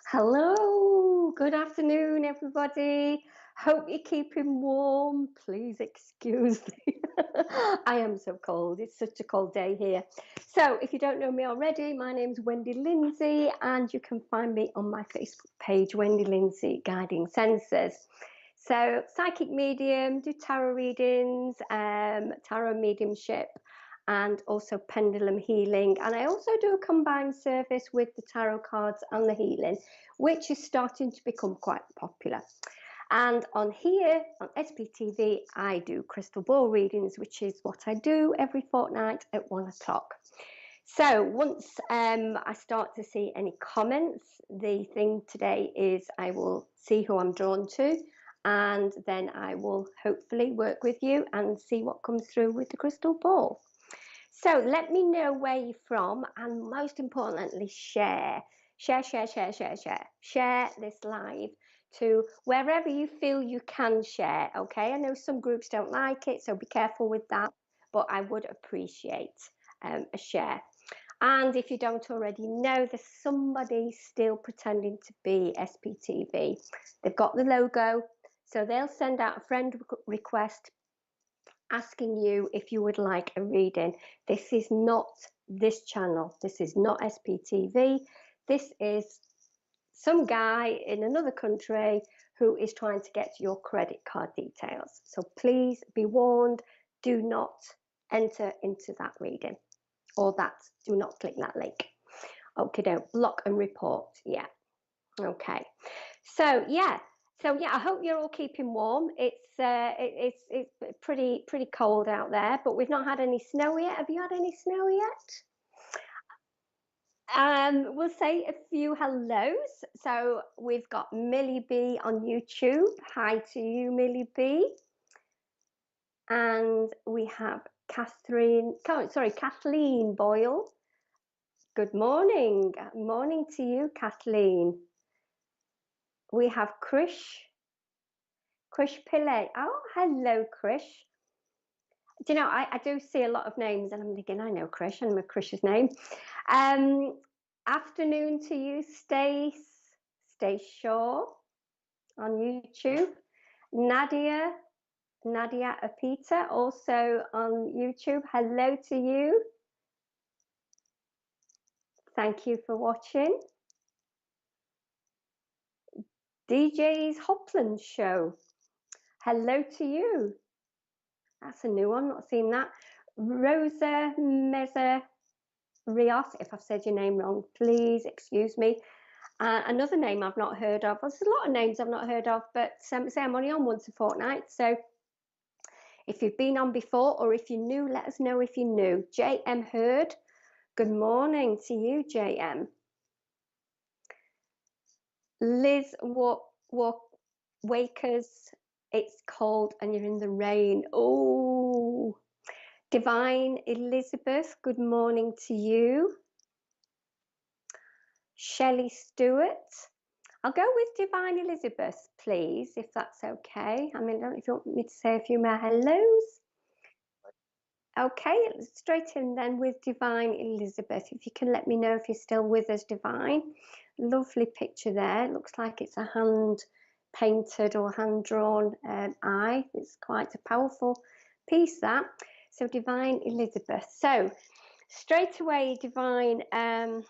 Hello, good afternoon, everybody. Hope you're keeping warm. Please excuse me. I am so cold. It's such a cold day here. So, if you don't know me already, my name's Wendy Lindsay, and you can find me on my Facebook page, Wendy Lindsay Guiding Senses. So, psychic medium, do tarot readings, tarot mediumship, and also pendulum healing. And I also do a combined service with the tarot cards and the healing, which is starting to become quite popular. And on here, on SPTV, I do crystal ball readings, which is what I do every fortnight at 1 o'clock. So once I start to see any comments, the thing today is I will see who I'm drawn to, and then I will hopefully work with you and see what comes through with the crystal ball. So let me know where you're from, and most importantly, share this live to wherever you feel you can share. Okay, I know some groups don't like it, so be careful with that, but I would appreciate a share. And if you don't already know, there's somebody still pretending to be SPTV. They've got the logo, so they'll send out a friend request asking you if you would like a reading. This is not this channel. This is not SPTV. This is some guy in another country who is trying to get your credit card details. So please be warned, do not enter into that reading, or that, do not click that link. Okay, don't block and report. Yeah. Okay. So yeah, I hope you're all keeping warm. It's pretty cold out there, but we've not had any snow yet. Have you had any snow yet? We'll say a few hellos. So we've got Millie B on YouTube. Hi to you, Millie B. And we have Kathleen Boyle. Good morning. Morning to you, Kathleen. We have Krish Pillay. Oh, hello, Krish. Do you know, I do see a lot of names and I'm thinking, I know Krish, I know Krish's name. Afternoon to you, Stay Shaw on YouTube. Nadia Apita, also on YouTube. Hello to you. Thank you for watching. DJ's Hopland Show. Hello to you. That's a new one, not seen that. Rosa Meza Rios, if I've said your name wrong, please excuse me. Another name I've not heard of. There's a lot of names I've not heard of, but say I'm only on once a fortnight. So if you've been on before, or if you're new, let us know if you're new. JM Heard, good morning to you, JM. Liz Wakers, it's cold and you're in the rain. Oh, Divine Elizabeth, good morning to you. Shelley Stewart. I'll go with Divine Elizabeth, please, if that's okay. I mean, I don't know if you want me to say a few more hellos. Okay, straight in then with Divine Elizabeth. If you can let me know if you're still with us, Divine. Lovely picture there. It looks like it's a hand painted or hand drawn eye. It's quite a powerful piece, that. So Divine Elizabeth. So straight away, Divine, in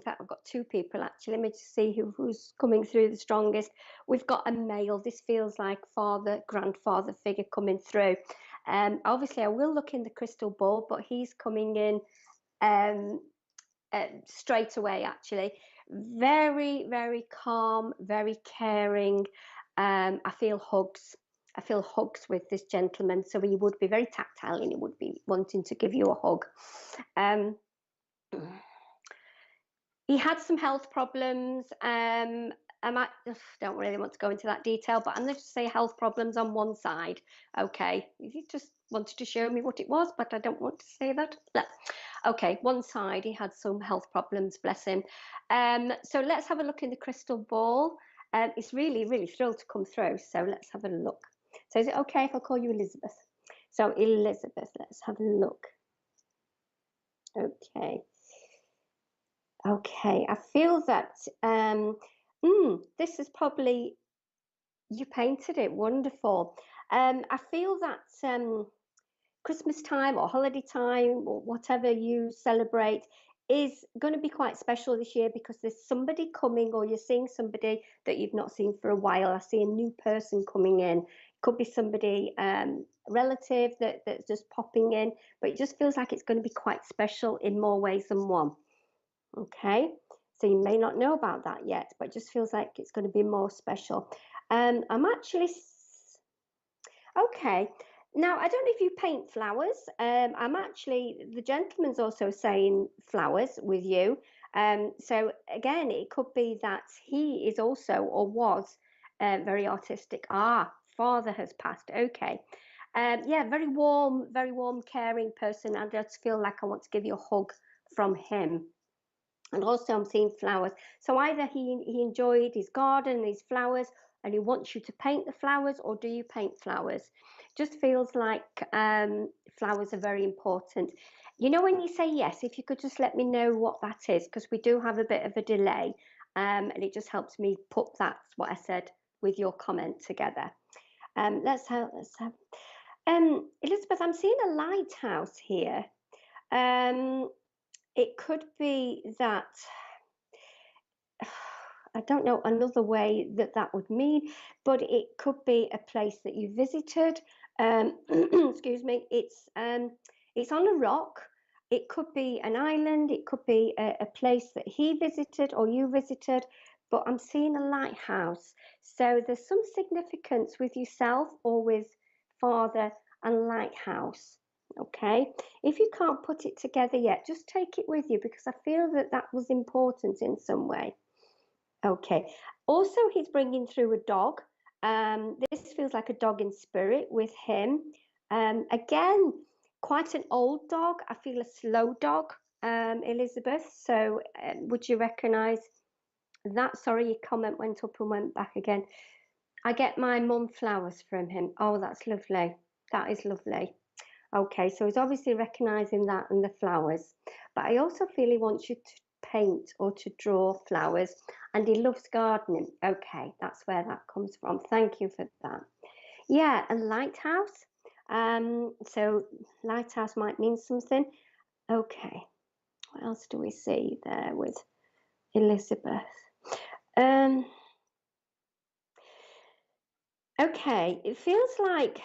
fact, I've got two people actually. Let me just see who's coming through the strongest. We've got a male. This feels like grandfather figure coming through. Obviously, I will look in the crystal ball, but he's coming in straight away, actually. Very, very calm, very caring. I feel hugs. I feel hugs with this gentleman. So he would be very tactile and he would be wanting to give you a hug. He had some health problems. I don't really want to go into that detail, but I'm going to say health problems on one side. Okay, he just wanted to show me what it was, but I don't want to say that. No. Okay, one side he had some health problems, bless him. So let's have a look in the crystal ball. It's really, really thrilled to come through. So let's have a look. So is it okay if I call you Elizabeth? So Elizabeth, let's have a look. Okay. Okay, I feel that This is probably, you painted it wonderful. I feel that Christmas time or holiday time or whatever you celebrate is going to be quite special this year because there's somebody coming, or you're seeing somebody that you've not seen for a while. I see a new person coming in. Could be somebody relative that's just popping in, but it just feels like it's going to be quite special in more ways than one. Okay, so you may not know about that yet, but it just feels like it's going to be more special. I'm actually okay. Now, I don't know if you paint flowers. I'm actually, the gentleman's also saying flowers with you. So again, it could be that he is also or was very artistic. Ah, father has passed. Okay. Yeah, very warm, caring person. I just feel like I want to give you a hug from him. And also I'm seeing flowers. So either he enjoyed his garden and his flowers and he wants you to paint the flowers, or do you paint flowers? Just feels like flowers are very important. You know, when you say yes, if you could just let me know what that is, because we do have a bit of a delay, and it just helps me put that's what I said with your comment together. Let's have Elizabeth, I'm seeing a lighthouse here. Um, it could be that I don't know another way that that would mean, but it could be a place that you visited. Excuse me. It's on a rock. It could be an island. It could be a place that he visited or you visited. But I'm seeing a lighthouse. So there's some significance with yourself or with father and lighthouse. Okay. If you can't put it together yet, just take it with you because I feel that that was important in some way. Okay. Also, he's bringing through a dog. This feels like a dog in spirit with him. Again, quite an old dog. I feel a slow dog, Elizabeth. So, would you recognise that? Sorry, your comment went up and went back again. I get my mum flowers from him. Oh, that's lovely. That is lovely. Okay, so he's obviously recognising that and the flowers. But I also feel he wants you to paint or to draw flowers, and he loves gardening. Okay, that's where that comes from. Thank you for that. Yeah, a lighthouse. So lighthouse might mean something. Okay, what else do we see there with Elizabeth? Um, okay, it feels like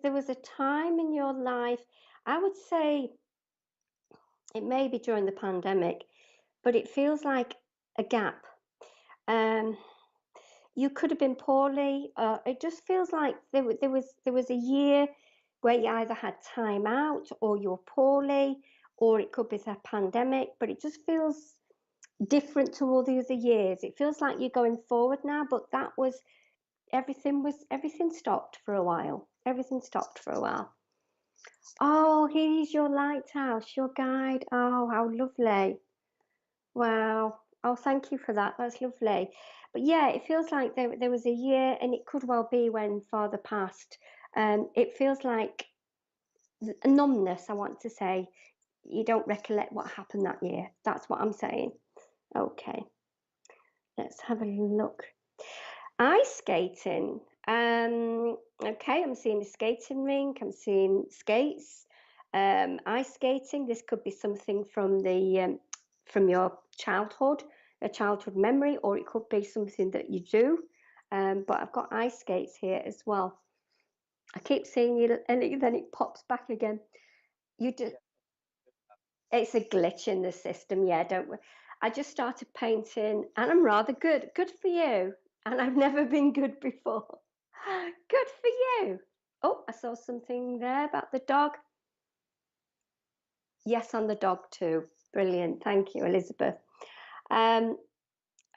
there was a time in your life, I would say it may be during the pandemic, but it feels like a gap. Um, you could have been poorly. It just feels like there was a year where you either had time out or you're poorly, or it could be the pandemic. But it just feels different to all the other years. It feels like you're going forward now, but that everything stopped for a while. Everything stopped for a while. Oh, here's your lighthouse, your guide. Oh, how lovely. Wow. Oh, thank you for that. That's lovely. But yeah, it feels like there was a year, and it could well be when father passed. It feels like a numbness, I want to say. You don't recollect what happened that year. That's what I'm saying. Okay, let's have a look. Ice skating. Okay, I'm seeing a skating rink. I'm seeing skates. Ice skating. This could be something from your childhood, a childhood memory, or it could be something that you do. But I've got ice skates here as well. I keep seeing it, and then it pops back again. You do. It's a glitch in the system. Yeah, don't. I just started painting, and I'm rather good. Good for you. And I've never been good before. Good for you. Oh, I saw something there about the dog. Yes, on the dog too. Brilliant. Thank you, Elizabeth. Um,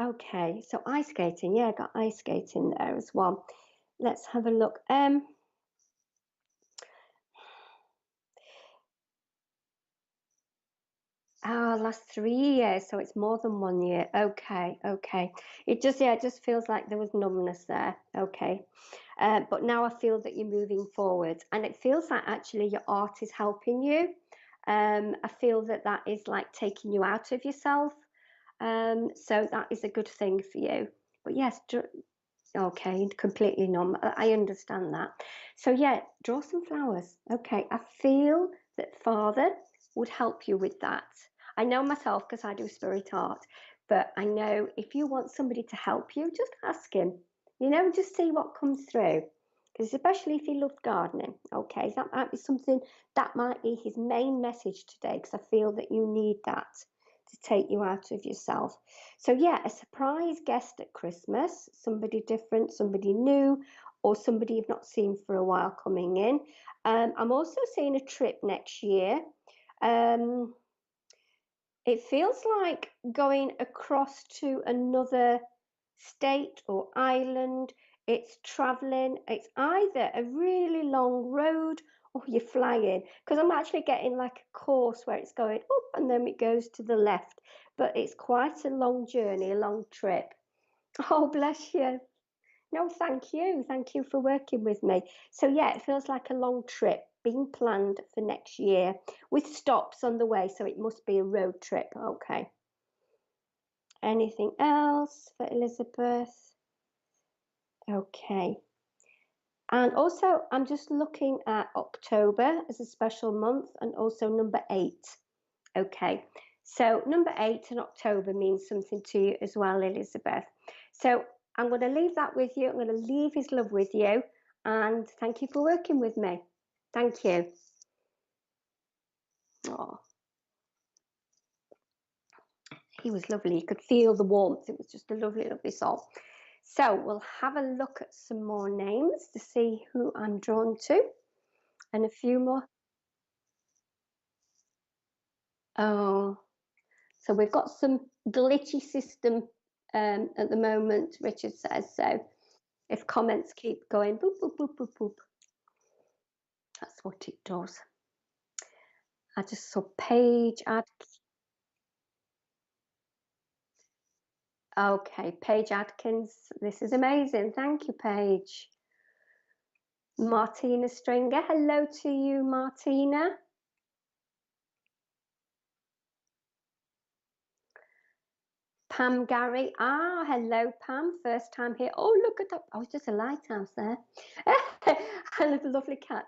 okay, so ice skating. Yeah, I got ice skating there as well. Let's have a look. Last 3 years, so it's more than 1 year. Okay, okay. It just feels like there was numbness there. Okay. But now I feel that you're moving forward, and it feels like actually your art is helping you. I feel that that is like taking you out of yourself. So that is a good thing for you. But yes, okay, completely numb. I understand that. So yeah, draw some flowers. Okay, I feel that Father would help you with that. I know myself because I do spirit art, but I know if you want somebody to help you, just ask him. You know, just see what comes through. Because especially if he loves gardening, okay, that might be something that might be his main message today. Because I feel that you need that to take you out of yourself. So yeah, a surprise guest at Christmas, somebody different, somebody new, or somebody you've not seen for a while coming in. I'm also seeing a trip next year. Um, it feels like going across to another state or island. It's traveling. It's either a really long road or you're flying. Because I'm actually getting like a course where it's going up and then it goes to the left. But it's quite a long journey, a long trip. Oh, bless you. No, thank you. Thank you for working with me. So, yeah, it feels like a long trip being planned for next year with stops on the way. So, it must be a road trip. Okay. Anything else for Elizabeth? Okay. And also, I'm just looking at October as a special month and also number 8. Okay. So, number 8 in October means something to you as well, Elizabeth. So, I'm going to leave that with you. I'm going to leave his love with you. And thank you for working with me. Thank you. Oh, he was lovely. You could feel the warmth. It was just a lovely, lovely soul. So we'll have a look at some more names to see who I'm drawn to and a few more. Oh, so we've got some glitchy system at the moment, Richard says. So if comments keep going, boop, boop, boop, boop, boop. That's what it does. I just saw Paige add. Okay, Paige Adkins. This is amazing. Thank you, Paige. Martina Stringer. Hello to you, Martina. Pam Gary. Ah, hello, Pam. First time here. Oh, look at that. Oh, it's just a lighthouse there. And a lovely cat.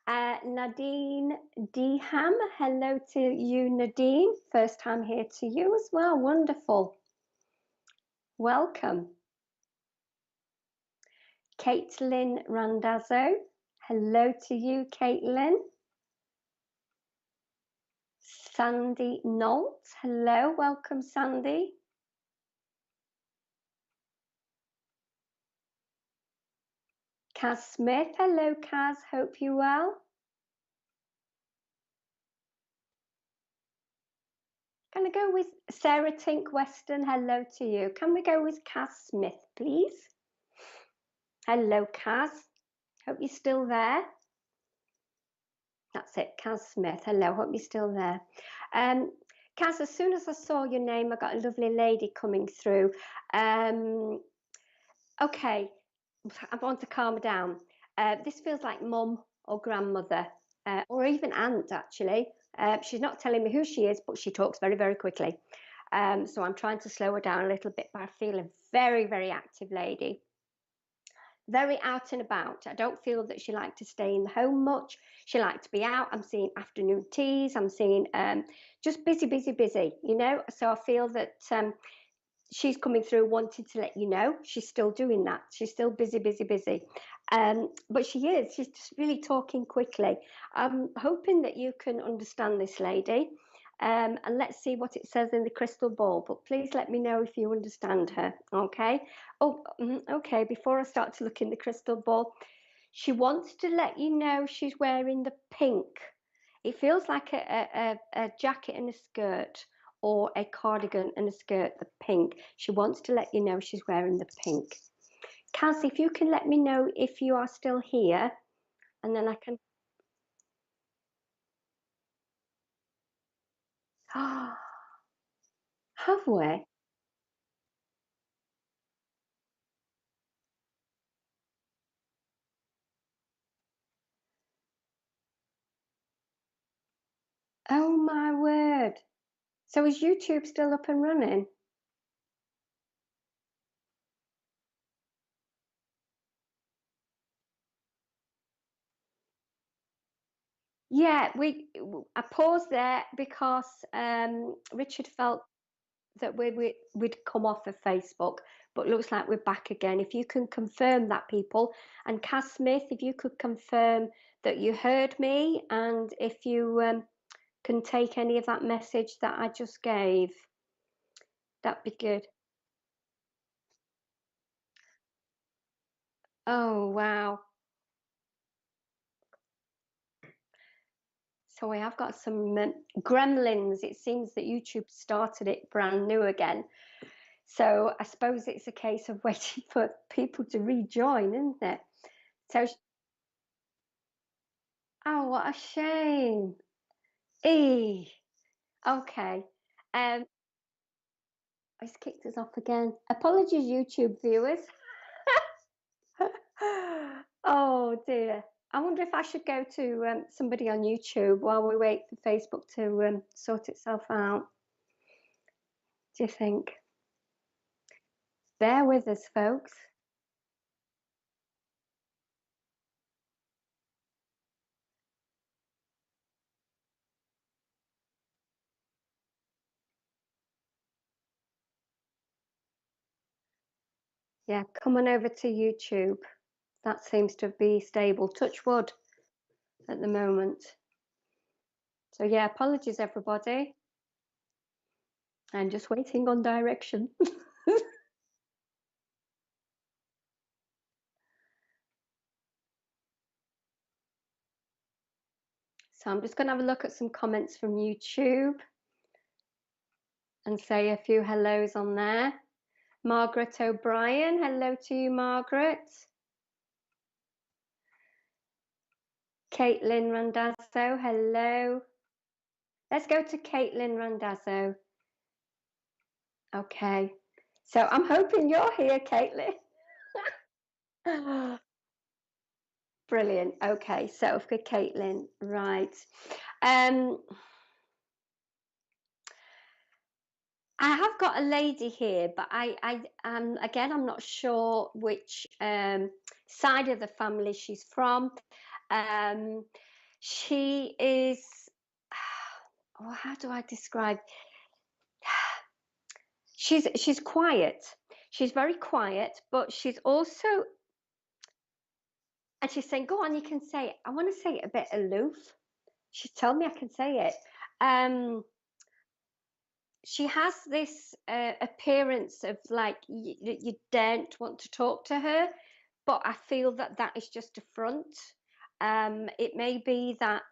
Nadine Deham. Hello to you, Nadine. First time here to you as well. Wonderful. Welcome. Caitlin Randazzo. Hello to you, Caitlin. Sandy Nolt. Hello, welcome, Sandy. Kaz Smith. Hello, Kaz. Hope you're well. Can I go with Sarah Tink Weston? Hello to you. Can we go with Kaz Smith, please? Hello, Kaz. Hope you're still there. That's it, Kaz Smith. Hello, hope you're still there. Kaz, as soon as I saw your name, I got a lovely lady coming through. Okay, I want to calm down. This feels like mum or grandmother or even aunt, actually. She's not telling me who she is, but she talks very, very quickly. So I'm trying to slow her down a little bit, but I feel a very, very active lady. Very out and about. I don't feel that she liked to stay in the home much. She liked to be out. I'm seeing afternoon teas. I'm seeing just busy, busy, busy, you know. So I feel that she's coming through wanting to let you know she's still doing that. She's still busy, busy, busy. But she's just really talking quickly. I'm hoping that you can understand this lady. And let's see what it says in the crystal ball. But please let me know if you understand her. Okay. Oh, okay. Before I start to look in the crystal ball, she wants to let you know she's wearing the pink. It feels like a jacket and a skirt or a cardigan and a skirt, the pink. She wants to let you know she's wearing the pink. Kaz, if you can let me know if you are still here, and then I can. Ah, have we? Oh my word. So is YouTube still up and running? Yeah, I paused there because Richard felt that we'd come off of Facebook, but looks like we're back again. If you can confirm that, people, and Cass Smith, if you could confirm that you heard me, and if you can take any of that message that I just gave, that'd be good. Oh, wow. So I have got some gremlins. It seems that YouTube started it brand new again. So I suppose it's a case of waiting for people to rejoin, isn't it? So, oh, what a shame. E. Okay. Um, it's kicked us off again. Apologies, YouTube viewers. Oh dear. I wonder if I should go to somebody on YouTube while we wait for Facebook to sort itself out. Do you think? Bear with us, folks. Yeah, come on over to YouTube. That seems to be stable. Touch wood at the moment. So yeah, apologies everybody. I'm just waiting on direction. So I'm just going to have a look at some comments from YouTube and say a few hellos on there. Margaret O'Brien, hello to you, Margaret. Caitlin Randazzo, hello. Let's go to Caitlin Randazzo. Okay, so I'm hoping you're here, Caitlin. Brilliant. Okay, so for Caitlin, right. I have got a lady here, but again, I'm not sure which side of the family she's from. Um, she is, oh, how do I describe? She's quiet. She's very quiet, but she's also, and she's saying, "Go on, you can say it." I want to say it a bit aloof. She's told me I can say it. She has this appearance of like you don't want to talk to her, but I feel that that is just a front. It may be that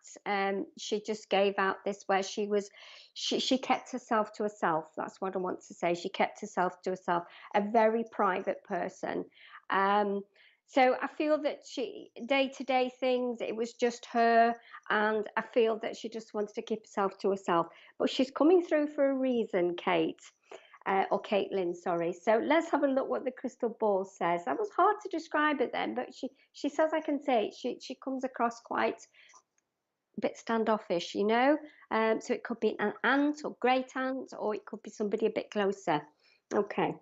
she just gave out this where she kept herself to herself. That's what I want to say. She kept herself to herself, a very private person. Um, so I feel that she day-to-day things, it was just her, and I feel that she just wanted to keep herself to herself. But she's coming through for a reason, Kate. Or Caitlin, sorry. So let's have a look what the crystal ball says. That was hard to describe it then, but she says I can say it. She comes across quite a bit standoffish, you know. So it could be an aunt or great aunt, or it could be somebody a bit closer. Okay.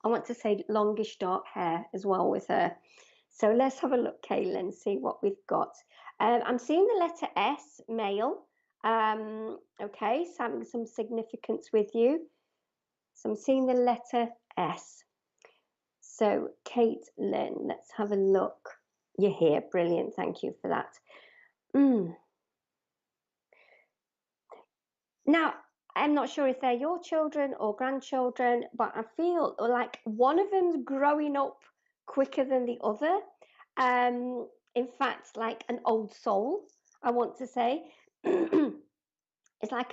I want to say longish dark hair as well with her. So let's have a look, Caitlin, see what we've got. I'm seeing the letter S, male. Okay, so having some significance with you. So I'm seeing the letter S. So Caitlin, let's have a look. You're here, brilliant, thank you for that. Now, I'm not sure if they're your children or grandchildren, but I feel like one of them's growing up quicker than the other. In fact, like an old soul, I want to say. It's like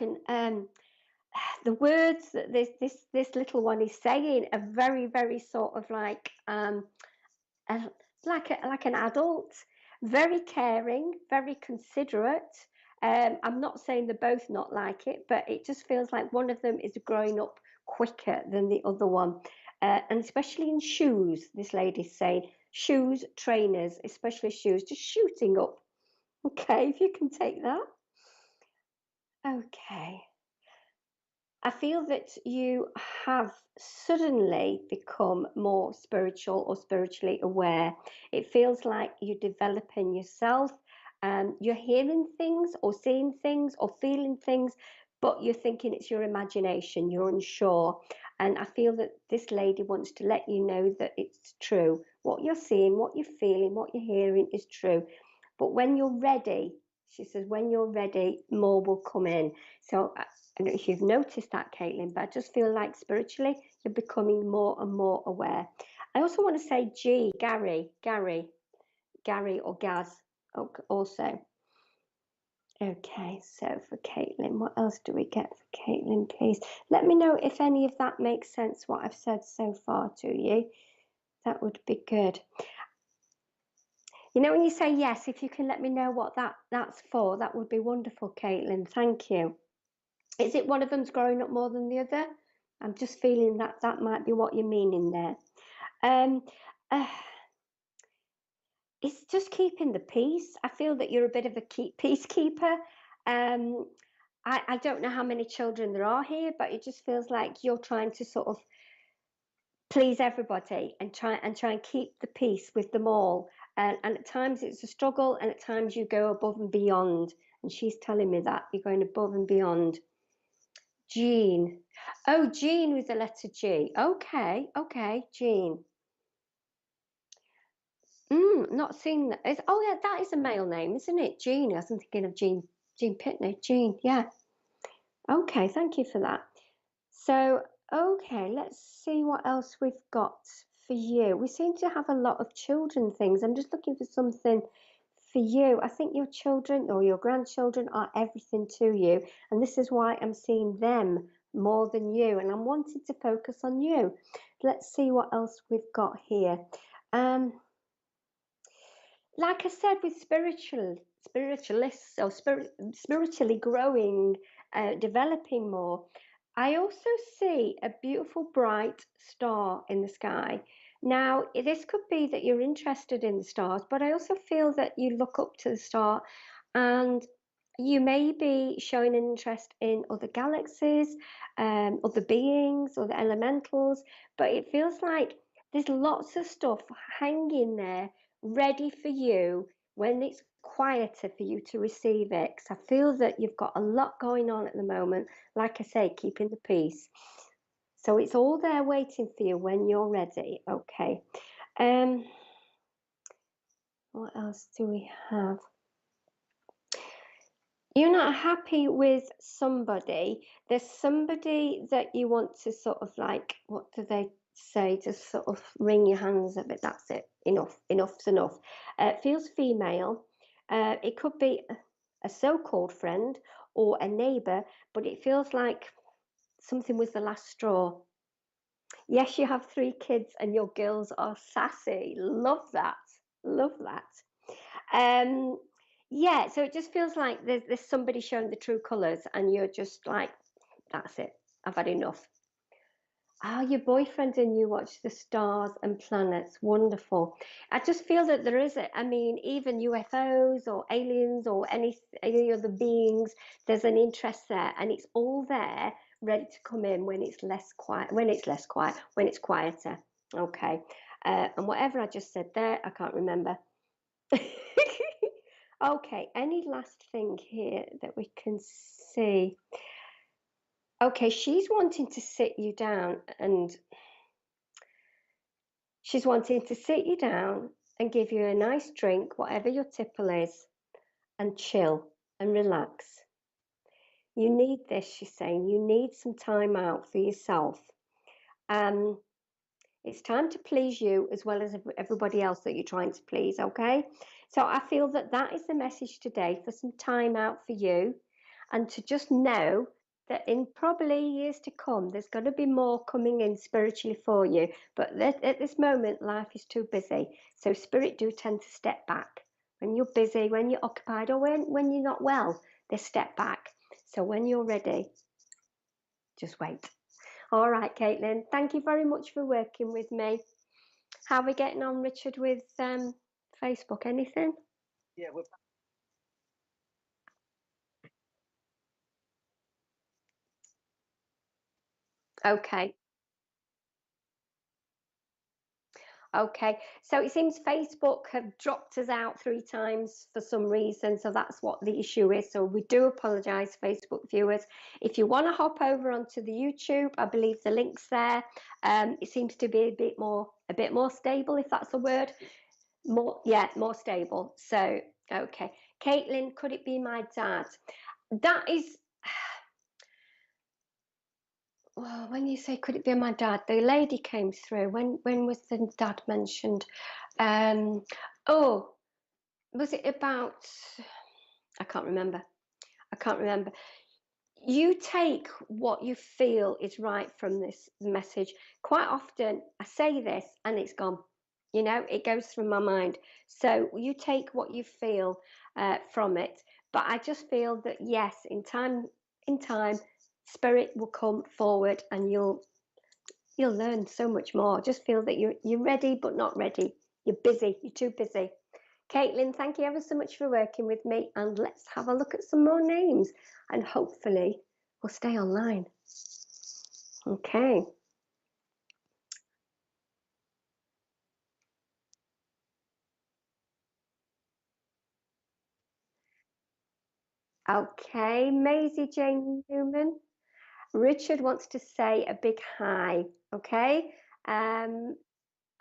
the words that this little one is saying are very, very sort of like like an adult, very caring, very considerate. I'm not saying they're both not like it, but it just feels like one of them is growing up quicker than the other one. And especially in shoes, this lady's saying shoes, trainers, especially shoes, just shooting up. Okay, if you can take that. Okay. I feel that you have suddenly become more spiritual or spiritually aware. It feels like you're developing yourself. You're hearing things or seeing things or feeling things, but you're thinking it's your imagination, you're unsure. And I feel that this lady wants to let you know that it's true. What you're seeing, what you're feeling, what you're hearing is true. But when you're ready, she says, when you're ready, more will come in. So I don't know if you've noticed that, Caitlin, but I just feel like spiritually you're becoming more and more aware. I also want to say Gary or Gaz also. Okay, so for Caitlin, what else do we get for Caitlin, please? Let me know if any of that makes sense, what I've said so far to you. That would be good. You know, when you say yes, if you can let me know what that's for, that would be wonderful, Caitlin. Thank you. Is it one of them's growing up more than the other? I'm just feeling that that might be what you're meaning there. Uh, it's just keeping the peace. I feel that you're a bit of a peacekeeper. I don't know how many children there are here, but it just feels like you're trying to sort of please everybody and try and keep the peace with them all. And at times it's a struggle, and at times you go above and beyond. And she's telling me that you're going above and beyond. Jean. Oh, Jean with the letter G. Okay, Jean. Not seeing that. Oh yeah, that is a male name, isn't it? Jean. I wasn't thinking of Jean Pitney. Jean, yeah. Okay, thank you for that. So, okay, let's see what else we've got for you. We seem to have a lot of children things. I'm just looking for something for you. I think your children or your grandchildren are everything to you, and this is why I'm seeing them more than you, and I'm wanting to focus on you. Let's see what else we've got here. Like I said, with spiritualists or spiritually growing, developing more, I also see a beautiful bright star in the sky. Now, this could be that you're interested in the stars, but I also feel that you look up to the star and you may be showing an interest in other galaxies, other beings, other elementals, but it feels like there's lots of stuff hanging there ready for you when it's quieter for you to receive it. Because I feel that you've got a lot going on at the moment. Like I say, keeping the peace. So it's all there waiting for you when you're ready. Okay. What else do we have? You're not happy with somebody. There's somebody that you want to sort of like, what do they say? Just sort of wring your hands a bit. That's it. Enough's enough. It feels female. It could be a so-called friend or a neighbour, but it feels like something was the last straw. Yes, you have 3 kids and your girls are sassy. Love that. Love that. Yeah, so it just feels like there's somebody showing the true colours and you're just like, that's it, I've had enough. Ah, your boyfriend and you watch the stars and planets. Wonderful. I just feel that there is, I mean, even UFOs or aliens or any other beings, there's an interest there, and it's all there, ready to come in when it's less quiet, when it's quieter. Okay. And whatever I just said there, I can't remember. Okay, any last thing here that we can see? Okay, she's wanting to sit you down and she's wanting to sit you down and give you a nice drink, whatever your tipple is, and chill and relax. You need this, she's saying. You need some time out for yourself. It's time to please you as well as everybody else that you're trying to please, okay? So I feel that that is the message today, for some time out for you, and to just know that in probably years to come, there's going to be more coming in spiritually for you. But at this moment, life is too busy. So spirit do tend to step back. When you're busy, when you're occupied, or when you're not well, they step back. So when you're ready, just wait. All right, Caitlin, thank you very much for working with me. How are we getting on, Richard, with Facebook? Anything? Yeah, we're Okay. Okay, so it seems Facebook have dropped us out 3 times for some reason, so that's what the issue is. So we do apologise, Facebook viewers. If you want to hop over onto the YouTube, I believe the link's there. It seems to be a bit more stable, if that's a word. More stable. So okay, Caitlin, could it be my dad? That is. Well, when you say could it be my dad, the lady came through. When was the dad mentioned? Oh, was it about? I can't remember. I can't remember. You take what you feel is right from this message. Quite often, I say this and it's gone. You know, it goes through my mind. So you take what you feel from it. But I just feel that yes, in time, spirit will come forward and you'll learn so much more. Just feel that you're ready but not ready. You're busy. You're too busy. Caitlin, thank you ever so much for working with me, and let's have a look at some more names and hopefully we'll stay online. Okay. Okay, Maisie Jane Newman. Richard wants to say a big hi. Okay.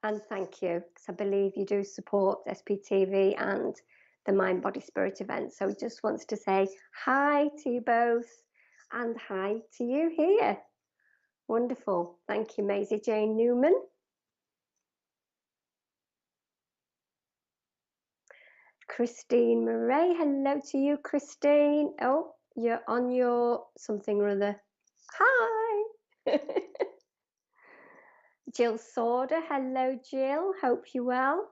And thank you, because I believe you do support SPTV and the Mind Body Spirit event. So he just wants to say hi to you both and hi to you here. Wonderful. Thank you, Maisie Jane Newman. Christine Murray. Hello to you, Christine. Oh, you're on your something or other. Hi. Jill Sorder. Hello, Jill. Hope you're well.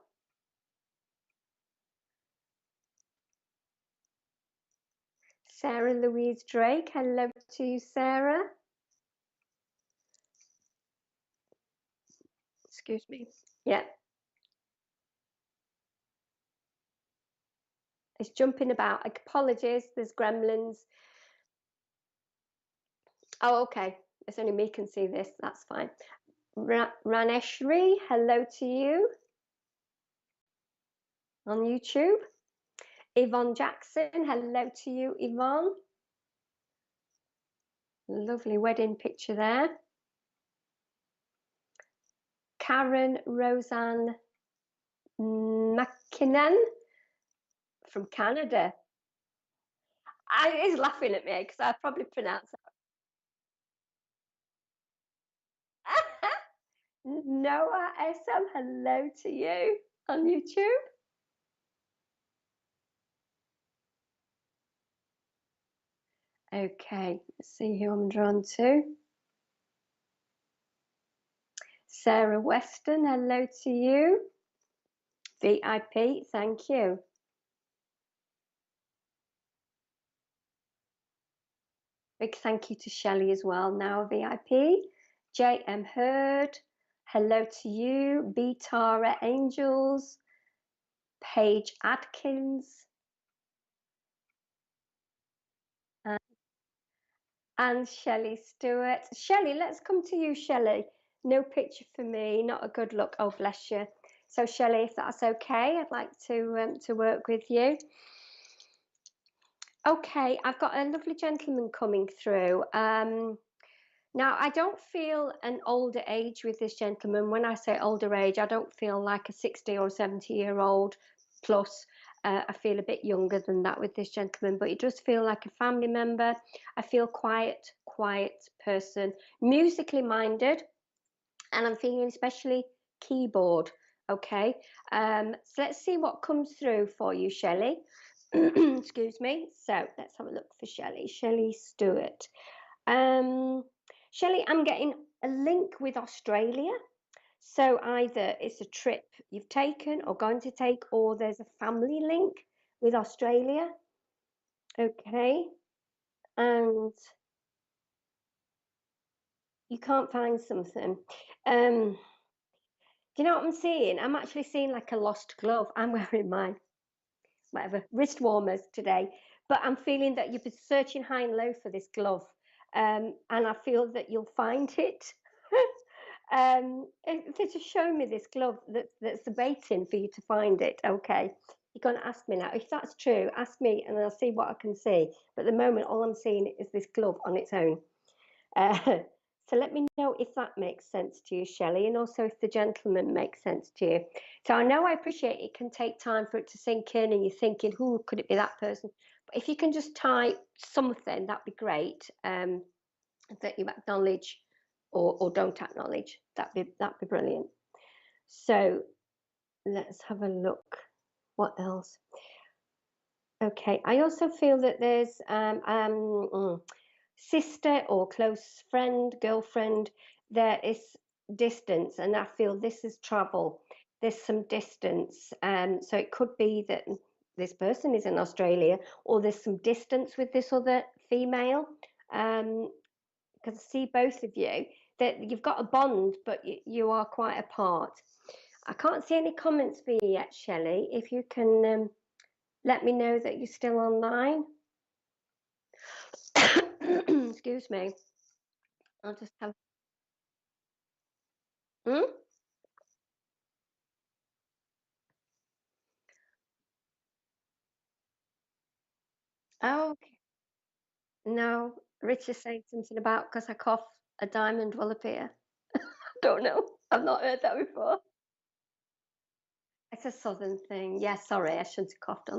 Sarah Louise Drake. Hello to you, Sarah. Excuse me. Yeah. It's jumping about. Apologies. There's gremlins. Oh, okay. It's only me can see this. That's fine. Raneshri. Hello to you on YouTube. Yvonne Jackson. Hello to you, Yvonne. Lovely wedding picture there. Karen Roseanne McKinnon from Canada. He's laughing at me because I probably pronounced that. Noah SM, hello to you on YouTube. Okay, let's see who I'm drawn to. Sarah Weston, hello to you. VIP, thank you. Big thank you to Shelley as well, now a VIP. JM Hurd, hello to you. B Tara Angels, Paige Adkins, and Shelley Stewart. Shelley, let's come to you, Shelley. No picture for me, not a good look. Oh, bless you. So, Shelley, if that's okay, I'd like to work with you. Okay, I've got a lovely gentleman coming through. Now, I don't feel an older age with this gentleman. When I say older age, I don't feel like a 60 or 70-year-old plus. I feel a bit younger than that with this gentleman, but it does feel like a family member. I feel quiet person, musically minded, and I'm feeling especially keyboard. Okay, so let's see what comes through for you, Shelley. Excuse me. So let's have a look for Shelley. Shelley Stewart. Shelley, I'm getting a link with Australia. So either it's a trip you've taken or going to take, or there's a family link with Australia. Okay. And you can't find something. Do you know what I'm seeing? I'm actually seeing like a lost glove. I'm wearing my whatever wrist warmers today, but I'm feeling that you've been searching high and low for this glove, and I feel that you'll find it. They're just showing me this glove that's waiting for you to find it. Okay, you're going to ask me now. If that's true, ask me and I'll see what I can see. But at the moment, all I'm seeing is this glove on its own. Uh, so let me know if that makes sense to you, Shelley, and also if the gentleman makes sense to you. So I know I appreciate it can take time for it to sink in and you're thinking, who could it be that person? But if you can just type something, that'd be great. That you acknowledge or don't acknowledge. That'd be brilliant. So let's have a look. What else? Okay, I also feel that there's sister or close friend, girlfriend. There is distance, and I feel this is travel. There's some distance, so it could be that this person is in Australia, or there's some distance with this other female. Because I see both of you that you've got a bond, but you are quite apart. I can't see any comments for you yet, Shelley. If you can let me know that you're still online. Excuse me. I'll just have. Hmm? Oh, okay. No, Rich is saying something about because I cough, a diamond will appear. Don't know. I've not heard that before. It's a southern thing. Yeah, sorry, I shouldn't have coughed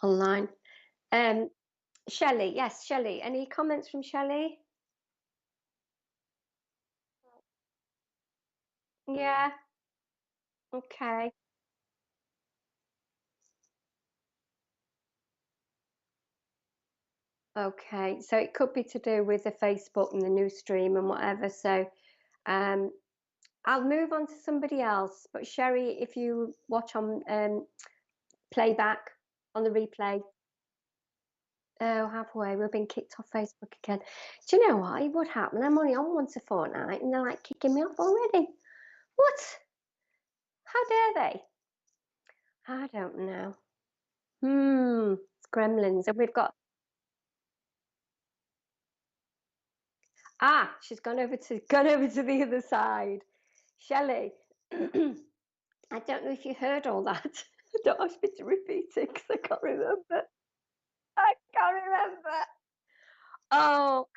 online. Um, Shelley, yes, Shelley. Any comments from Shelley? Yeah, okay. Okay, so it could be to do with the Facebook and the news stream and whatever. So um, I'll move on to somebody else. But Sherry, if you watch on playback on the replay, oh, have we? We've been kicked off Facebook again. Do you know what? It would happen. I'm only on once a fortnight, and they're like kicking me off already. What? How dare they? I don't know. It's gremlins, and we've got she's gone over to the other side. Shelley. I don't know if you heard all that. Don't ask me to repeat it because I can't remember. I can't remember. Oh,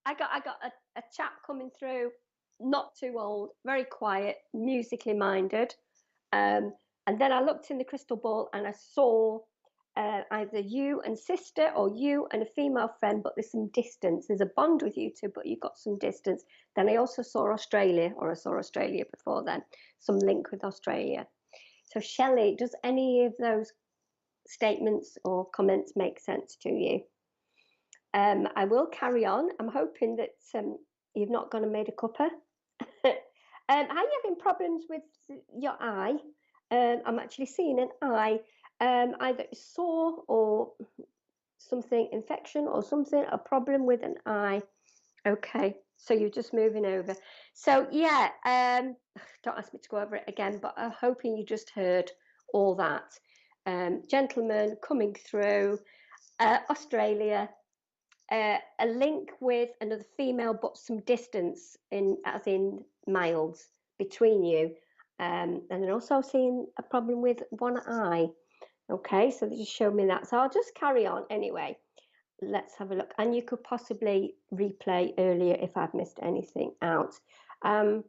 I got a chap coming through, not too old, very quiet, musically minded. Um, and then I looked in the crystal ball and I saw either you and sister or you and a female friend, but there's some distance. There's a bond with you two, but you've got some distance. Then I also saw Australia, or I saw Australia before then, some link with Australia. So, Shelley, does any of those statements or comments make sense to you? I will carry on. I'm hoping that you've not gone and made a cuppa. Are you having problems with your eye? I'm actually seeing an eye, either sore or something, infection or something, a problem with an eye. Okay, so you're just moving over. So yeah, don't ask me to go over it again, but I'm hoping you just heard all that. Gentleman coming through, Australia, a link with another female, but some distance as in miles between you. And then also seeing a problem with one eye. Okay, so they just showed me that. So I'll just carry on anyway. Let's have a look. And you could possibly replay earlier if I've missed anything out. Um,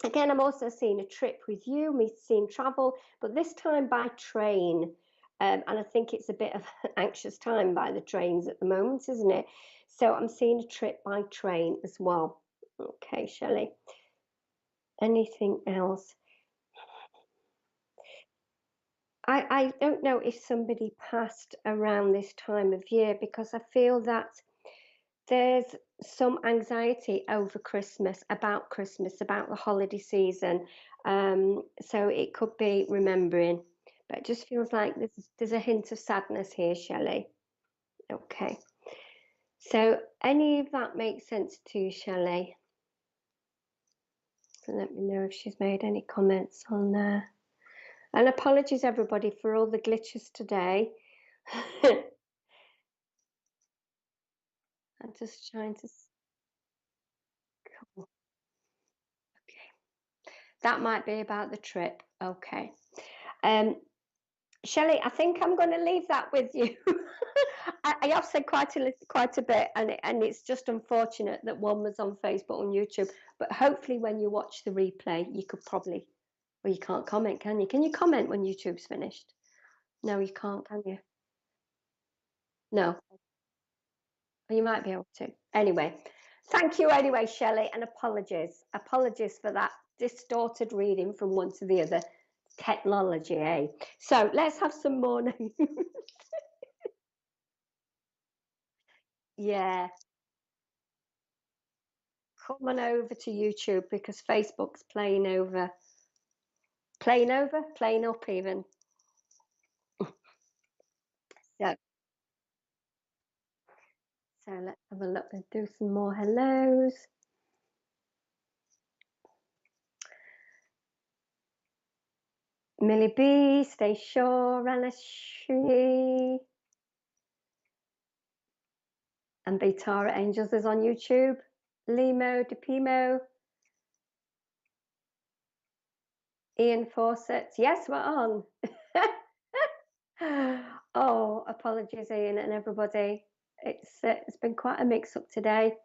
Again, I'm also seeing a trip with you, me seeing travel, but this time by train. And I think it's a bit of an anxious time by the trains at the moment, isn't it? So I'm seeing a trip by train as well. Okay, Shelley. Anything else? I don't know if somebody passed around this time of year because I feel that there's some anxiety over Christmas, about the holiday season. So it could be remembering, but it just feels like there's a hint of sadness here, Shelley. Okay. So any of that makes sense to you, Shelley? So let me know if she's made any comments on there. And apologies everybody for all the glitches today. I'm just trying to. That might be about the trip. Okay. Shelley, I think I'm going to leave that with you. I have said quite a bit, and it's just unfortunate that one was on Facebook and YouTube. But hopefully, when you watch the replay, you could probably, well, you can't comment, can you? Can you comment when YouTube's finished? No, you can't, can you? No, you might be able to. Anyway, thank you anyway, Shelley, and apologies. Apologies for that distorted reading from one to the other. Technology, eh? So let's have some more names. Yeah, come on over to YouTube because Facebook's playing up even. So, so let's have a look and do some more hellos. Millie B, Stay Sure, Ranashi, and Betara Angels is on YouTube. Limo, DePimo, Ian Fawcett. Yes, we're on. Oh, apologies, Ian and everybody. It's been quite a mix-up today.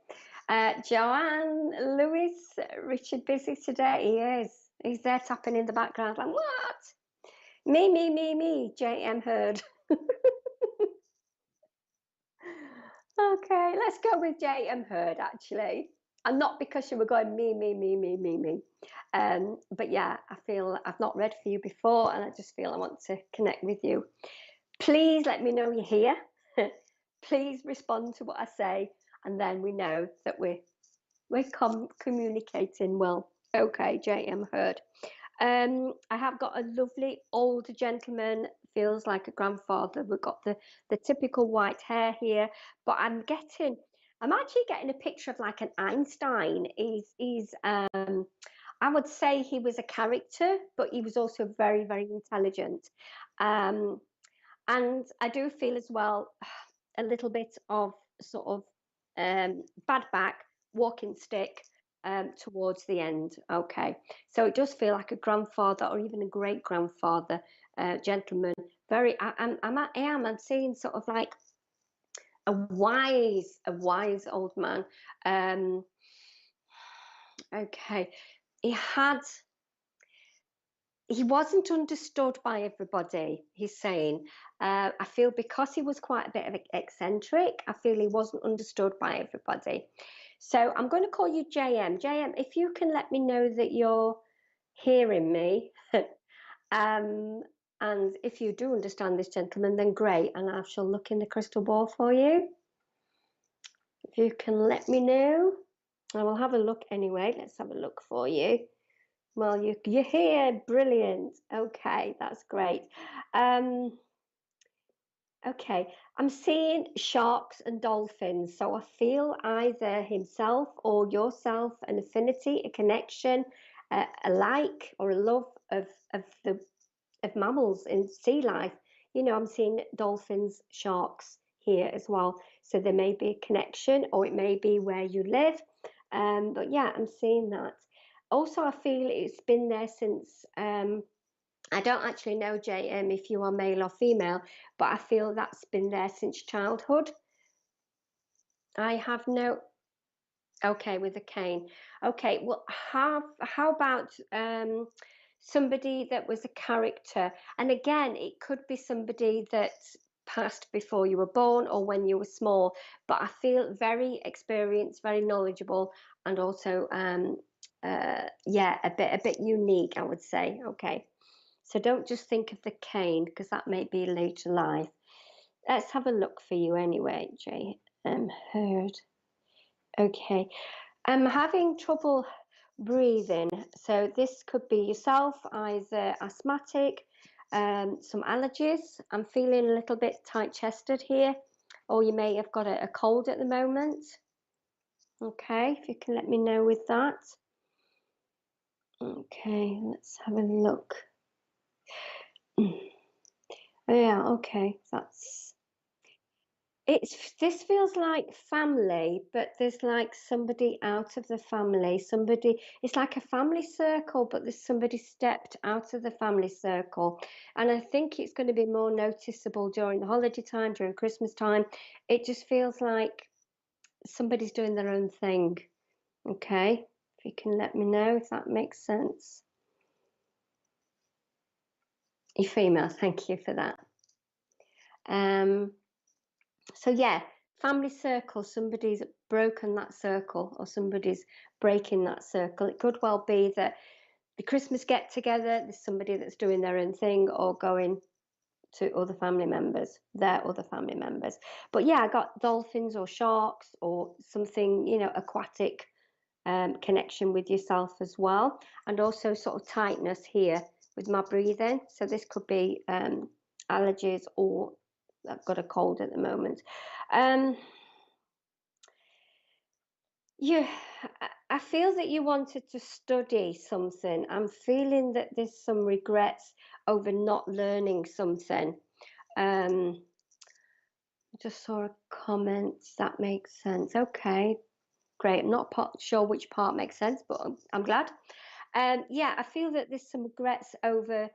Joanne, Lewis, Richard busy today. He is. He's there tapping in the background like, what? Me, JM Heard. Okay, let's go with JM Heard actually. And not because you were going me. But yeah, I feel I've not read for you before and I just feel I want to connect with you. Please let me know you're here. Please respond to what I say, and then we know that we're communicating well. Okay, JM Heard. I have got a lovely older gentleman, feels like a grandfather. We've got the typical white hair here, but I'm actually getting a picture of like an Einstein. He's I would say he was a character, but he was also very, very intelligent. Um, and I do feel as well a little bit of sort of bad back, walking stick towards the end. Okay, so it does feel like a grandfather or even a great grandfather gentleman. Very, I'm seeing sort of like a wise old man. Okay, he had he wasn't understood by everybody, he's saying. I feel because he was quite a bit of eccentric, I feel he wasn't understood by everybody. So I'm going to call you JM. JM, if you can let me know that you're hearing me, and if you do understand this gentleman, then great, and I shall look in the crystal ball for you. If you can let me know, I will have a look anyway. Let's have a look for you. Well, you're here, brilliant. Okay, that's great. Okay, I'm seeing sharks and dolphins, so I feel either himself or yourself an affinity, a connection, a like or a love of the of mammals in sea life. You know, I'm seeing dolphins, sharks here as well, so there may be a connection, or it may be where you live. But yeah, I'm seeing that. Also, I feel it's been there since, I don't actually know, JM, if you are male or female, but I feel that's been there since childhood. I have no, okay, with a cane. Okay, well, how about somebody that was a character? And again, it could be somebody that passed before you were born or when you were small, but I feel very experienced, very knowledgeable, and also yeah, a bit unique, I would say. Okay, so don't just think of the cane because that may be later life. Let's have a look for you anyway, Jay. Heard. Okay, I'm having trouble breathing, so this could be yourself, either asthmatic, some allergies. I'm feeling a little bit tight-chested here, or you may have got a cold at the moment. Okay, if you can let me know with that. Okay, let's have a look. Yeah, okay, this feels like family, but there's like somebody out of the family. Somebody, it's like a family circle, but there's somebody stepped out of the family circle. And I think it's going to be more noticeable during the holiday time, during Christmas time. It just feels like somebody's doing their own thing. Okay, if you can let me know if that makes sense. You're female, thank you for that. So yeah, family circle, somebody's broken that circle or somebody's breaking that circle. It could well be that the Christmas get together, there's somebody that's doing their own thing or going to other family members, their other family members. But yeah, I got dolphins or sharks or something, you know, aquatic connection with yourself as well. And also sort of tightness here with my breathing. So this could be allergies or I've got a cold at the moment. Yeah, I feel that you wanted to study something. I'm feeling that there's some regrets over not learning something. Um, just saw a comment that makes sense. Okay, great. I'm not sure which part makes sense, but I'm glad. Yeah, I feel that there's some regrets over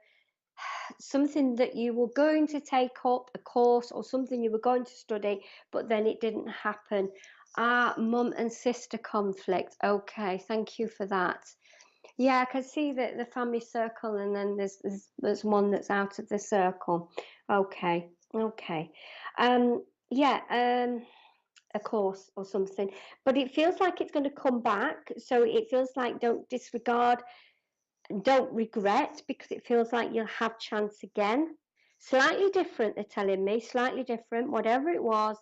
something that you were going to take up, a course or something you were going to study, but then it didn't happen. Ah, mum and sister conflict. Okay, thank you for that. Yeah, I can see that the family circle, and then there's one that's out of the circle. Okay, okay. Yeah, a course or something, but it feels like it's going to come back. So it feels like don't disregard, don't regret, because it feels like you'll have chance again. Slightly different, they're telling me, slightly different, whatever it was,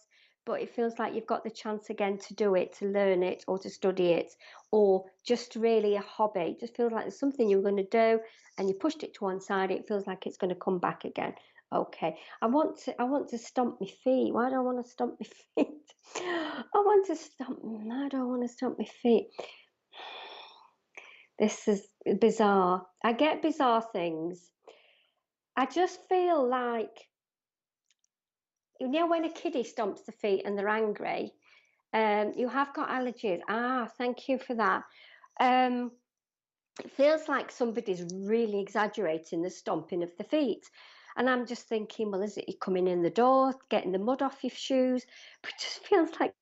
but it feels like you've got the chance again to do it, to learn it, or to study it, or just really a hobby. It just feels like there's something you were going to do and you pushed it to one side. It feels like it's going to come back again. Okay, I want to stomp my feet. Why do I want to stomp my feet? I want to stomp. I don't want to stomp my feet. This is bizarre. I get bizarre things. I just feel like, you know, when a kiddie stomps the feet and they're angry, you have got allergies. Ah, thank you for that. It feels like somebody's really exaggerating the stomping of the feet. And I'm just thinking, well, is it you coming in the door, getting the mud off your shoes? But it just feels like,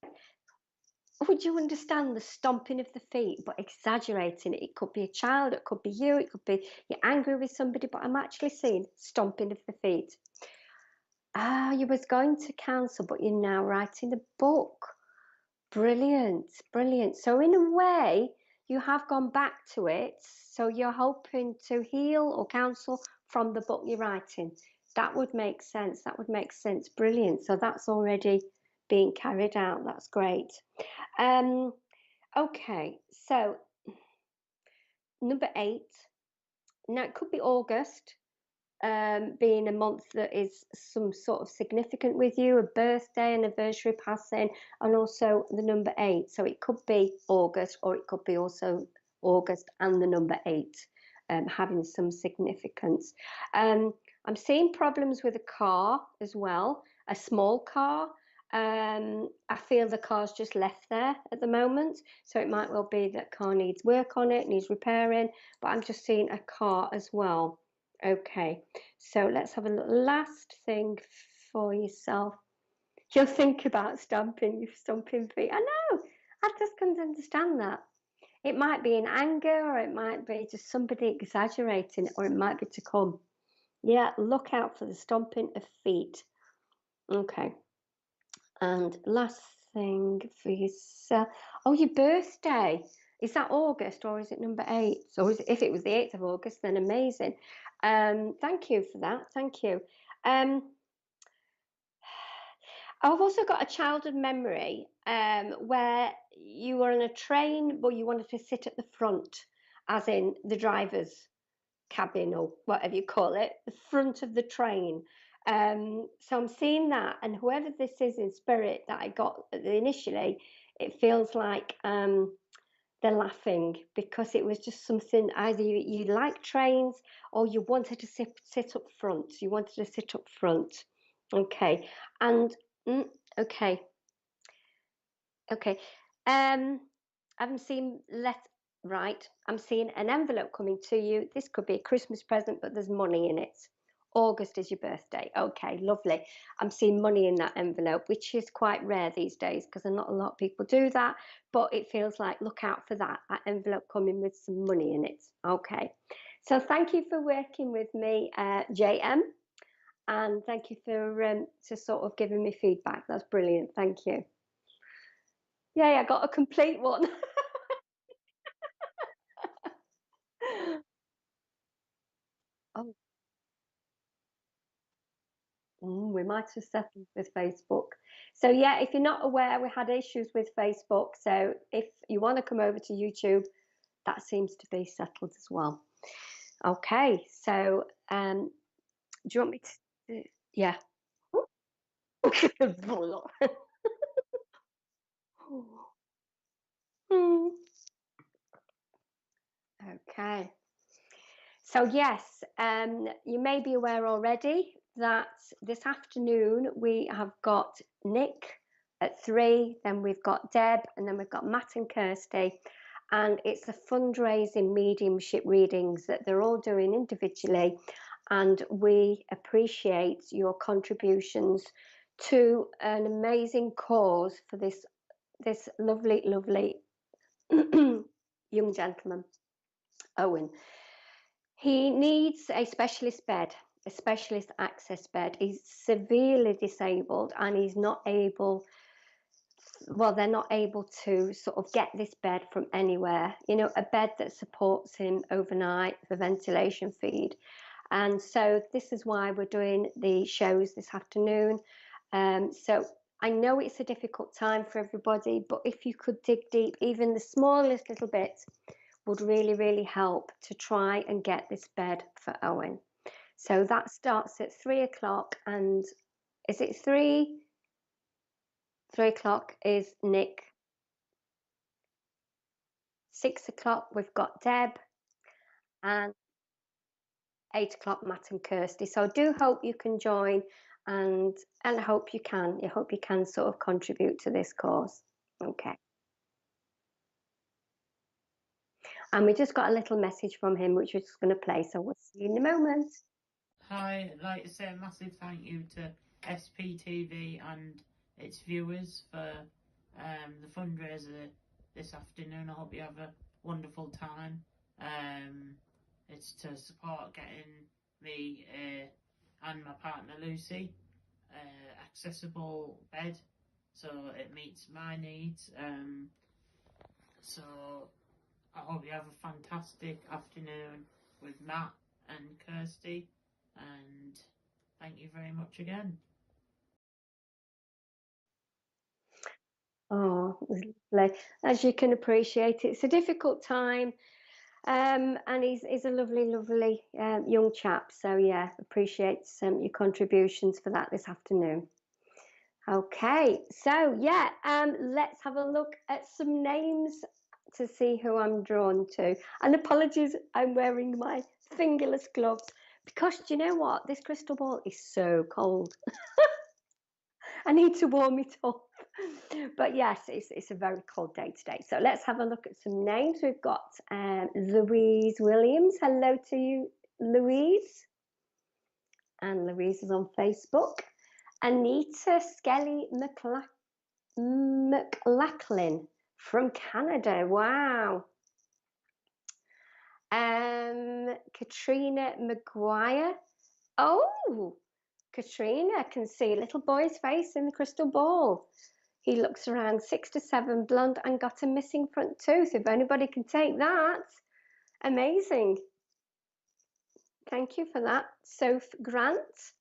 would you understand the stomping of the feet, but exaggerating it? It could be a child, it could be you, it could be you're angry with somebody, but I'm actually seeing stomping of the feet. Ah, you was going to council, but you're now writing a book. Brilliant, brilliant. So in a way, you have gone back to it. So you're hoping to heal or counsel from the book you're writing. That would make sense. That would make sense. Brilliant. So that's already being carried out. That's great. Okay, so number 8. Now it could be August, being a month that is some sort of significant with you, a birthday, anniversary passing, and also the number 8. So it could be August, or it could be also August and the number 8, having some significance. I'm seeing problems with a car as well, a small car. I feel the car's just left there at the moment, so it might well be that car needs work on it, needs repairing, but I'm just seeing a car as well. Okay, so let's have a look. Last thing for yourself. You'll think about stomping feet. I know, I just can't understand that. It might be in anger, or it might be just somebody exaggerating, or it might be to come. Yeah, look out for the stomping of feet. Okay. And last thing for yourself. Oh, your birthday. Is that August or is it number 8? So if it was the 8th of August, then amazing. Thank you for that. Thank you. I've also got a childhood memory where you were on a train, but you wanted to sit at the front, as in the driver's cabin or whatever you call it, the front of the train. So I'm seeing that, and whoever this is in spirit that I got initially, it feels like they're laughing because it was just something, either you like trains or you wanted to sit up front. You wanted to sit up front. Okay, and Okay. Okay. I haven't seen right. I'm seeing an envelope coming to you. This could be a Christmas present, but there's money in it. August is your birthday. Okay, lovely. I'm seeing money in that envelope, which is quite rare these days because not a lot of people do that. But it feels like look out for that envelope coming with some money in it. Okay. So thank you for working with me, JM, and thank you for sort of giving me feedback. That's brilliant. Thank you. Yeah, I got a complete one. Oh, we might have settled with Facebook. So yeah, if you're not aware, we had issues with Facebook. So if you want to come over to YouTube, that seems to be settled as well. Okay, so do you want me to? Yeah. Okay. So yes, you may be aware already that this afternoon we have got Nick at 3, then we've got Deb, and then we've got Matt and Kirsty, and it's a fundraising mediumship readings that they're all doing individually, and we appreciate your contributions to an amazing cause for this lovely, lovely young gentleman, Owen. He needs a specialist bed, a specialist access bed. He's severely disabled and he's not able, well, they're not able to sort of get this bed from anywhere, you know, a bed that supports him overnight for ventilation feed. And so this is why we're doing the shows this afternoon. So I know it's a difficult time for everybody, but if you could dig deep, even the smallest little bit, would really, really help to try and get this bed for Owen. So that starts at 3 o'clock, and is it 3? 3 o'clock is Nick. 6 o'clock we've got Deb, and 8 o'clock Matt and Kirsty. So I do hope you can join, and I hope you can. I hope you can sort of contribute to this cause. Okay. And we just got a little message from him, which we're just going to play. So we'll see you in a moment. Hi, I'd like to say a massive thank you to SPTV and its viewers for the fundraiser this afternoon. I hope you have a wonderful time. It's to support getting me and my partner Lucy accessible bed so it meets my needs. So I hope you have a fantastic afternoon with Matt and Kirsty, and thank you very much again. Oh, lovely. As you can appreciate, it's a difficult time, and he's a lovely, lovely young chap. So yeah, appreciate your contributions for that this afternoon. Okay, so yeah, let's have a look at some names to see who I'm drawn to. And apologies, I'm wearing my fingerless gloves because do you know what? This crystal ball is so cold. I need to warm it up. But yes, it's a very cold day today. So let's have a look at some names. We've got Louise Williams. Hello to you, Louise. And Louise is on Facebook. Anita Skelly McLachlan from Canada. Wow. Katrina McGuire. Oh, Katrina can see a little boy's face in the crystal ball. He looks around 6 to 7, blonde, and got a missing front tooth. If anybody can take that, amazing. Thank you for that. Soph Grant.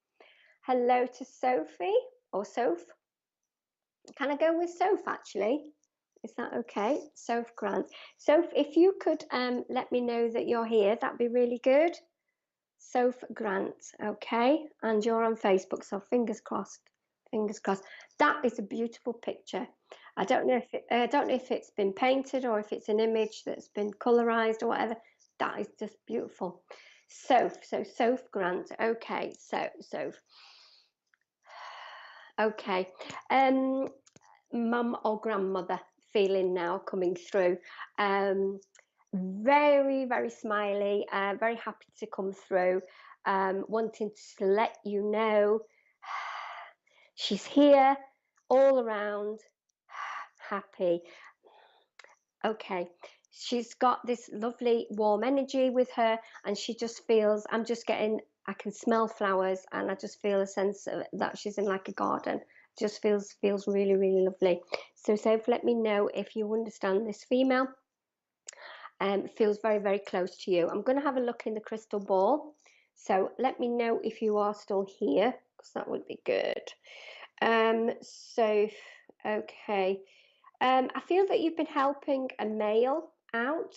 Hello to Sophie, or Soph. Can I go with Soph, actually? Is that okay? Soph Grant. Soph, if you could let me know that you're here, that'd be really good. Soph Grant, okay? And you're on Facebook, so fingers crossed. Fingers crossed. That is a beautiful picture. I don't know if it's been painted or if it's an image that's been colorized or whatever. That is just beautiful. Soph Grant. Okay, so Soph. Okay. Mum or grandmother feeling now coming through. Very, very smiley, very happy to come through, wanting to let you know she's here, all around, happy. Okay, she's got this lovely warm energy with her, and she just feels, I can smell flowers, and I just feel a sense of that she's in like a garden. Just feels really, really lovely. So Soph, let me know if you understand this female. Feels very, very close to you. I'm going to have a look in the crystal ball. So let me know if you are still here, because that would be good. So, okay. I feel that you've been helping a male out,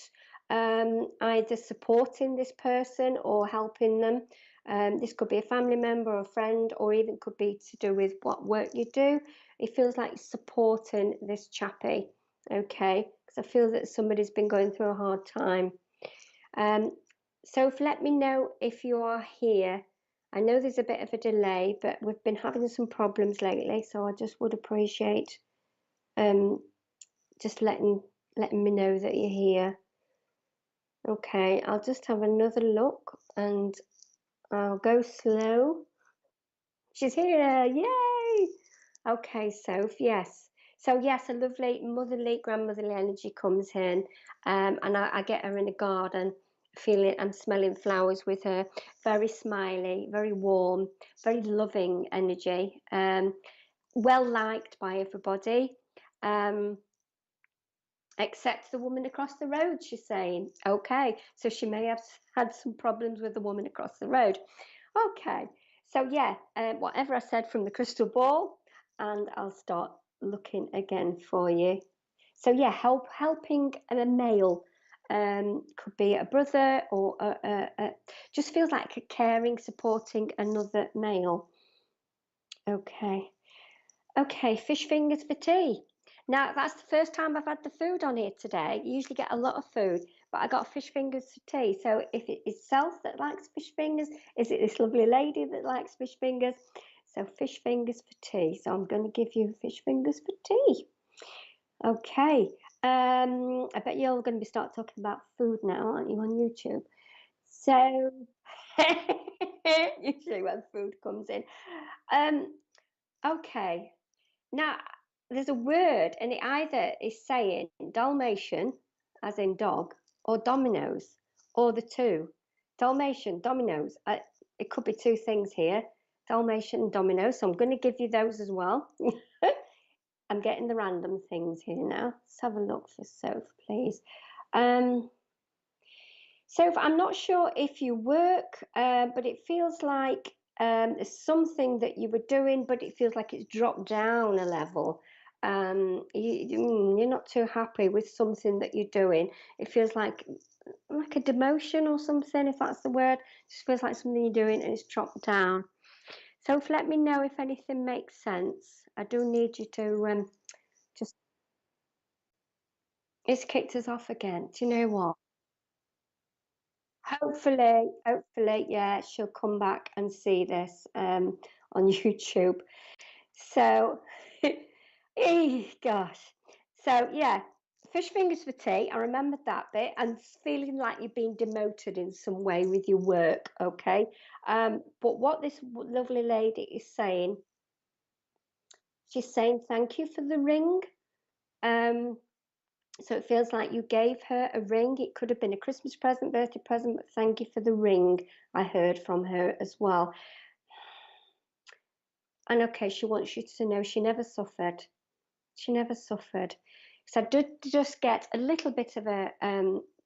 either supporting this person or helping them. This could be a family member or a friend, or even could be to do with what work you do. It feels like supporting this chappie, okay? Because I feel that somebody's been going through a hard time. So let me know if you are here. I know there's a bit of a delay, but we've been having some problems lately, so I just would appreciate just letting me know that you're here. Okay, I'll just have another look, and I'll go slow. She's here, yay! Okay, Soph, yes. So yes, a lovely motherly, grandmotherly energy comes in, and I get her in a garden, feeling, I'm smelling flowers with her, very smiley, very warm, very loving energy, well liked by everybody. Except the woman across the road, she's saying. Okay, so she may have had some problems with the woman across the road. Okay, so yeah, whatever I said from the crystal ball, and I'll start looking again for you. So yeah, helping a male, could be a brother, or just feels like a caring, supporting another male. Okay. Okay, fish fingers for tea. Now, that's the first time I've had the food on here today. You usually get a lot of food, but I got fish fingers for tea. So if it is Self that likes fish fingers, is it this lovely lady that likes fish fingers? So fish fingers for tea. So I'm going to give you fish fingers for tea. Okay. I bet you're all going to be start talking about food now, aren't you, on YouTube? So usually when food comes in. Okay. Now, there's a word, and it either is saying Dalmatian, as in dog, or Dominoes, or the two. Dalmatian, Dominoes. It could be two things here, Dalmatian and Dominoes. So I'm going to give you those as well. I'm getting the random things here now. Let's have a look for Soph, please. Soph, I'm not sure if you work, but it feels like it's something that you were doing, but it feels like it's dropped down a level. You're not too happy with something that you're doing. It feels like a demotion or something, if that's the word. It just feels like something you're doing and it's dropped down. So let me know if anything makes sense. I do need you to just. It's kicked us off again. Do you know what? Hopefully, yeah, she'll come back and see this on YouTube. So, gosh. So, yeah, fish fingers for tea. I remembered that bit, and feeling like you're being demoted in some way with your work, okay? But what this lovely lady is saying, she's saying thank you for the ring. So it feels like you gave her a ring. It could have been a Christmas present, birthday present, but thank you for the ring. I heard from her as well. And okay, she wants you to know she never suffered. She never suffered. So I did just get a little bit of a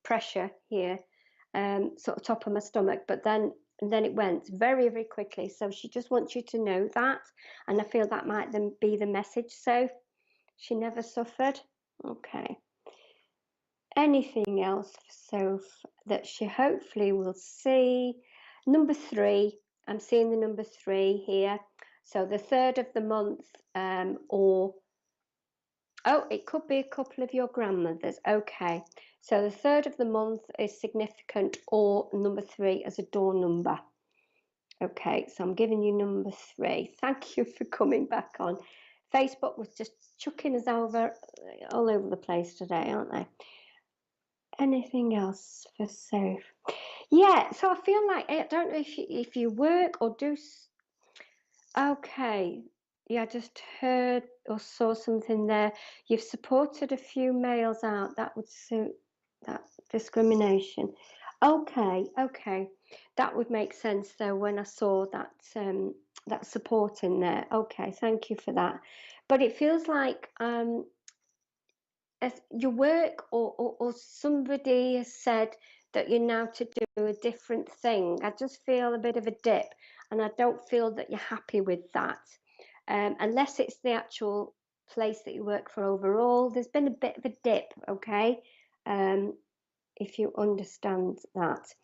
pressure here, sort of top of my stomach, but then it went very, very quickly. So she just wants you to know that. And I feel that might then be the message. So she never suffered. Okay. Anything else for Soph that she hopefully will see? Number 3, I'm seeing the number 3 here. So the 3rd of the month, or, oh, it could be a couple of your grandmothers. Okay, so the 3rd of the month is significant, or number 3 as a door number. Okay, so I'm giving you number 3. Thank you for coming back on. Facebook was just chucking us over all over the place today, aren't they? Anything else for Soph? Yeah, so I feel like, I don't know if you work or do. Okay, yeah, I just heard or saw something there. You've supported a few males out. That would suit that discrimination. Okay, okay, that would make sense though when I saw that that support in there. Okay, thank you for that. But it feels like as your work or somebody has said that you're now to do a different thing. I just feel a bit of a dip, and I don't feel that you're happy with that. Unless it's the actual place that you work for overall, there's been a bit of a dip, okay? If you understand that.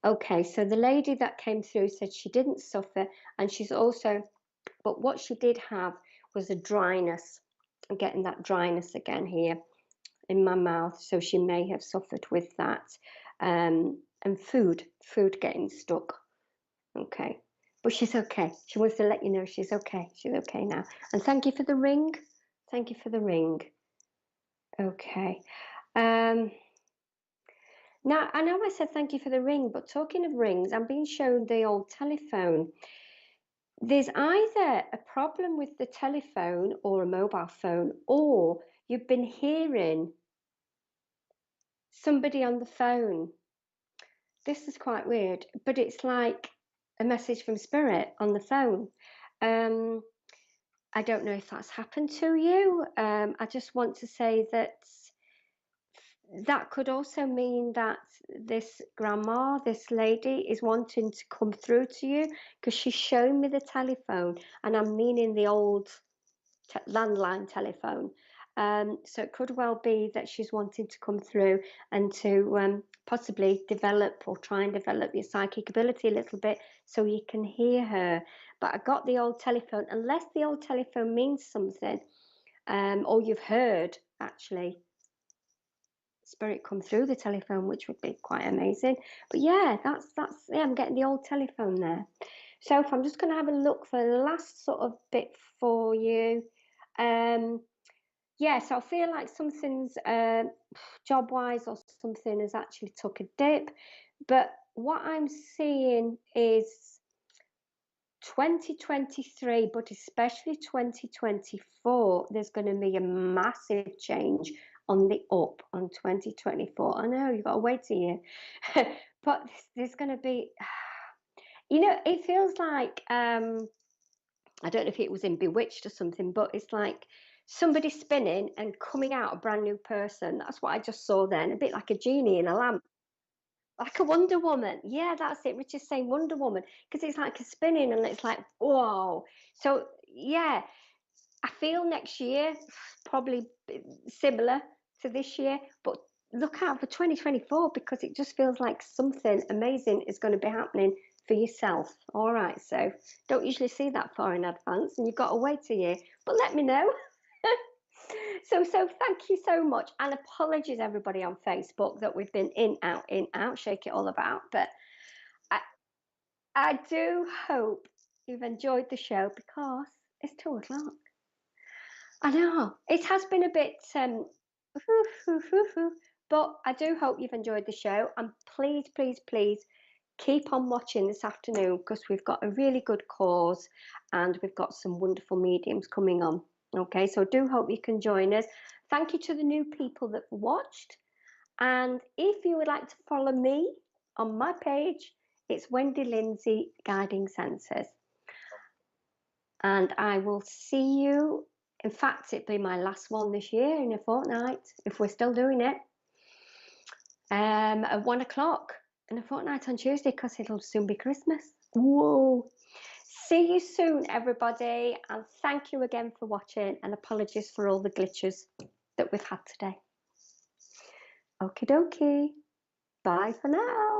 Okay, so the lady that came through said she didn't suffer, and she's also, but what she did have was a dryness. I'm getting that dryness again here in my mouth, so she may have suffered with that. And food getting stuck. Okay, but she's okay. She wants to let you know she's okay. She's okay now. And thank you for the ring. Thank you for the ring. Okay. Now, I know I said thank you for the ring, but talking of rings, I'm being shown the old telephone. There's either a problem with the telephone or a mobile phone, or you've been hearing somebody on the phone. This is quite weird, but it's like a message from spirit on the phone. I don't know if that's happened to you. I just want to say that that could also mean that this grandma, this lady, is wanting to come through to you, because she's shown me the telephone, and I'm meaning the old landline telephone. So it could well be that she's wanting to come through and to possibly develop or try and develop your psychic ability a little bit so you can hear her. But I got the old telephone, unless the old telephone means something, or you've heard actually spirit come through the telephone, which would be quite amazing. But yeah, that's yeah, I'm getting the old telephone there. So if I'm just going to have a look for the last sort of bit for you. Yeah, so I feel like something's job-wise or something has actually took a dip, but what I'm seeing is 2023, but especially 2024, there's going to be a massive change on the up on 2024. I know you've got to wait a year, but there's going to be, you know, it feels like I don't know if it was in Bewitched or something, but it's like somebody spinning and coming out a brand new person. That's what I just saw then, a bit like a genie in a lamp, like a Wonder Woman. Yeah, that's it. Richard's saying Wonder Woman, because it's like a spinning and it's like, whoa. So yeah, I feel next year probably similar to this year, but look out for 2024, because it just feels like something amazing is going to be happening for yourself. All right, so don't usually see that far in advance, and you've got to wait a year, but let me know. So thank you so much, and apologies everybody on Facebook that we've been in out, shake it all about, but I do hope you've enjoyed the show, because it's 2 o'clock. I know it has been a bit but I do hope you've enjoyed the show, and please keep on watching this afternoon, because we've got a really good cause and we've got some wonderful mediums coming on. Okay, so I do hope you can join us. Thank you to the new people that watched, and if you would like to follow me on my page, it's Wendi Lindsay Guiding Senses, and I will see you. In fact, it'll be my last one this year in a fortnight, if we're still doing it, at 1 o'clock in a fortnight on Tuesday, because it'll soon be Christmas. Whoa. See you soon, everybody, and thank you again for watching, and apologies for all the glitches that we've had today. Okie dokie. Bye for now.